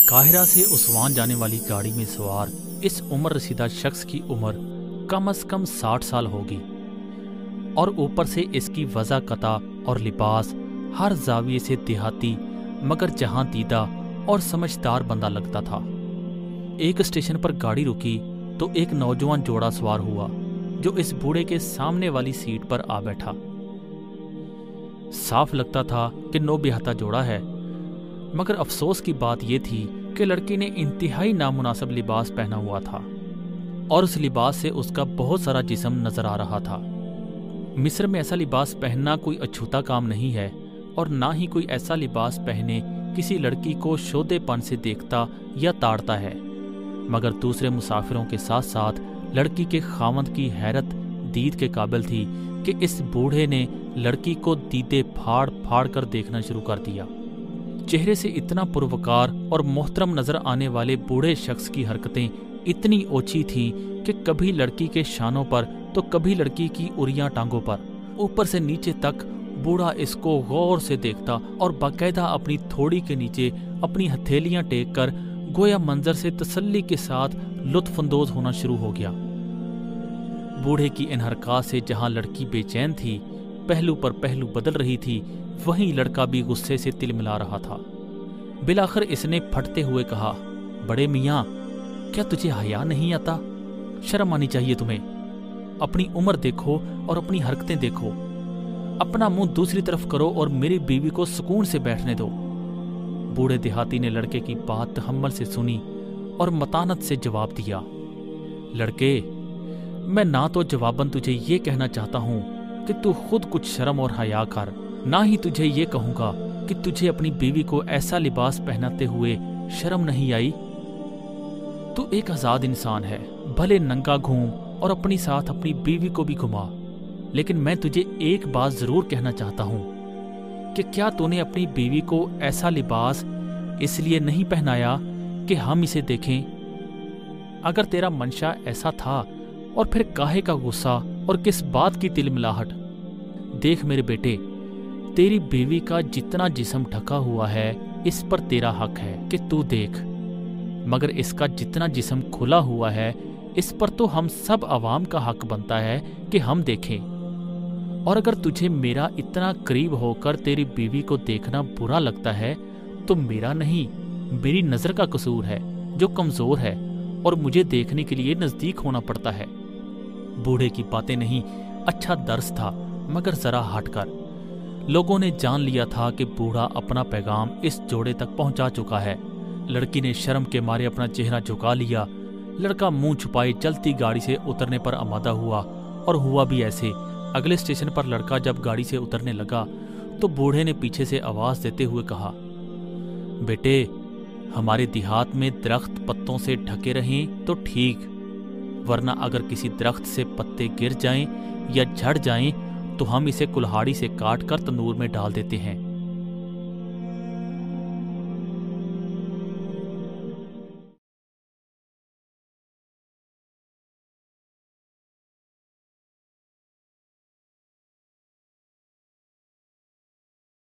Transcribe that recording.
قاہرہ سے اسوان جانے والی گاڑی میں سوار اس عمر رسیدہ شخص کی عمر کم از کم 60 سال ہوگی، اور اوپر سے اس کی وضاقتہ اور لباس ہر زاویے سے دیہاتی مگر جہاں دیدہ اور سمجھدار بندہ لگتا تھا۔ ایک اسٹیشن پر گاڑی رکی تو ایک نوجوان جوڑا سوار ہوا جو اس بوڑھے کے سامنے والی سیٹ پر آ بیٹھا۔ صاف لگتا تھا کہ نو بیاہتا جوڑا ہے، مگر افسوس کی بات یہ تھی کہ لڑکی نے انتہائی نامناسب لباس پہنا ہوا تھا، اور اس لباس سے اس کا بہت سارا جسم نظر آ رہا تھا۔ مصر میں ایسا لباس پہننا کوئی اچھوتا کام نہیں ہے، اور نہ ہی کوئی ایسا لباس پہنے کسی لڑکی کو شودے پن سے دیکھتا یا تاڑتا ہے، مگر دوسرے مسافروں کے ساتھ ساتھ لڑکی کے خاوند کی حیرت دید کے قابل تھی کہ اس بوڑھے نے لڑکی کو دیدے پھاڑ پھاڑ کر دیکھنا شروع کر دیا۔ چہرے سے اتنا پروکار اور محترم نظر آنے والے بوڑھے شخص کی حرکتیں اتنی اوچھی تھیں کہ کبھی لڑکی کے شانوں پر تو کبھی لڑکی کی اریاں ٹانگوں پر، اوپر سے نیچے تک بوڑھا اس کو غور سے دیکھتا اور باقاعدہ اپنی تھوڑی کے نیچے اپنی ہتھیلیاں ٹیک کر گویا منظر سے تسلی کے ساتھ لطف اندوز ہونا شروع ہو گیا۔ بوڑھے کی ان حرکات سے جہاں لڑکی بے چین تھی، پہلو پر پہلو بدل رہی تھی، وہیں لڑکا بھی غصے سے تل ملا رہا تھا۔ بالآخر اس نے پھٹتے ہوئے کہا، بڑے میاں، کیا تجھے حیا نہیں آتا؟ شرم آنی چاہیے تمہیں۔ اپنی عمر دیکھو اور اپنی حرکتیں دیکھو، اپنا منہ دوسری طرف کرو اور میری بیوی کو سکون سے بیٹھنے دو۔ بوڑھے دیہاتی نے لڑکے کی بات تحمل سے سنی اور متانت سے جواب دیا، لڑکے، میں نہ تو جواباً تجھے یہ کہنا چاہتا ہوں کہ تو خود کچھ شرم اور حیا کر، نہ ہی تجھے یہ کہوں گا کہ تجھے اپنی بیوی کو ایسا لباس پہناتے ہوئے شرم نہیں آئی۔ تو ایک آزاد انسان ہے، بھلے ننگا گھوم اور اپنی ساتھ اپنی بیوی کو بھی گھما، لیکن میں تجھے ایک بات ضرور کہنا چاہتا ہوں کہ کیا تو نے اپنی بیوی کو ایسا لباس اس لیے نہیں پہنایا کہ ہم اسے دیکھیں؟ اگر تیرا منشا ایسا تھا، اور پھر کاہے کا غصہ اور کس بات کی تل ملاہٹ؟ دیکھ میرے بیٹے، تیری بیوی کا جتنا جسم ڈھکا ہوا ہے اس پر تیرا حق ہے کہ تو دیکھ، مگر اس کا جتنا جسم کھلا ہوا ہے اس پر تو ہم سب عوام کا حق بنتا ہے کہ ہم دیکھیں۔ اور اگر تجھے میرا اتنا قریب ہو کر تیری بیوی کو دیکھنا برا لگتا ہے تو میرا نہیں، میری نظر کا قصور ہے جو کمزور ہے اور مجھے دیکھنے کے لیے نزدیک ہونا پڑتا ہے۔ بوڑھے کی باتیں نہیں، اچھا درس تھا، مگر ذرا ہٹ کر لوگوں نے جان لیا تھا کہ بوڑھا اپنا پیغام اس جوڑے تک پہنچا چکا ہے۔ لڑکی نے شرم کے مارے اپنا چہرہ جھکا لیا۔ لڑکا منہ چھپائے چلتی گاڑی سے اترنے پر آمادہ ہوا، اور ہوا بھی ایسے۔ اگلے اسٹیشن پر لڑکا جب گاڑی سے اترنے لگا تو بوڑھے نے پیچھے سے آواز دیتے ہوئے کہا، بیٹے، ہمارے دیہات میں درخت پتوں سے ڈھکے رہیں تو ٹھیک، ورنہ اگر کسی درخت سے پتے گر جائیں یا جھڑ جائیں تو ہم اسے کلہاڑی سے کاٹ کر تندور میں ڈال دیتے ہیں۔